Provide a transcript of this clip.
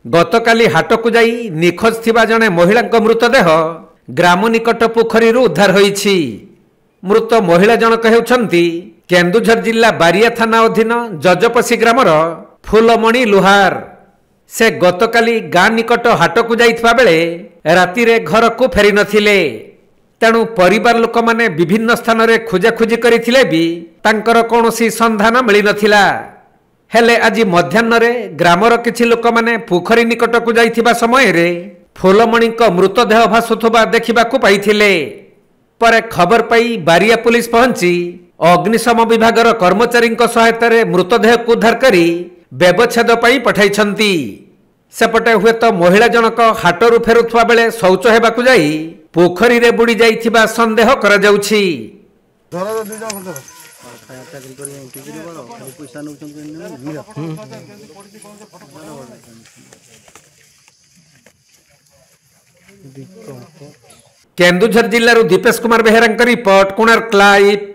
गतकाली हाटकु जाई निखोज थिबा जणे महिला मृतदेह ग्राम निकट पोखरी उद्धार होईछि। मृत महिला जनक हेउछंती केन्दुझर जिला बारिया थाना अधीन जजपसी ग्रामर फूलमणि लुहार। से गतकाली गाँ निकट हाटकु जाइथिबा बेले राति रे घर को फेरी नथिले। तेणु परिवार लोक माने विभिन्न स्थान रे खोजाखोजी करिथिले भी तांकर कोनोसी संधान मिली नथिला। हेले आज मध्याह्न रे ग्रामर किछि लोक माने पोखरी निकट को जाइथिबा समय रे फूलमणि मृतदेह भासुथबा देखिबाकू पाइथिले। परे खबर पाई बारिया पुलिस पहुंची अग्निशम विभागर कर्मचारी सहायता रे मृतदेह को उद्धार करी व्यवच्छेद पाई पठाइछंती। सेपटे हुए तो महिला जनक हाटरू फेरुथुवा बेले शौच हेबाकू जाई पोखरी रे बुड़ी जाइथिबा संदेह करा जाउछि। केन्दुझर जिल्लारू दीपेश कुमार बेहेरांक रिपोर्ट, कोणार्क लाइव।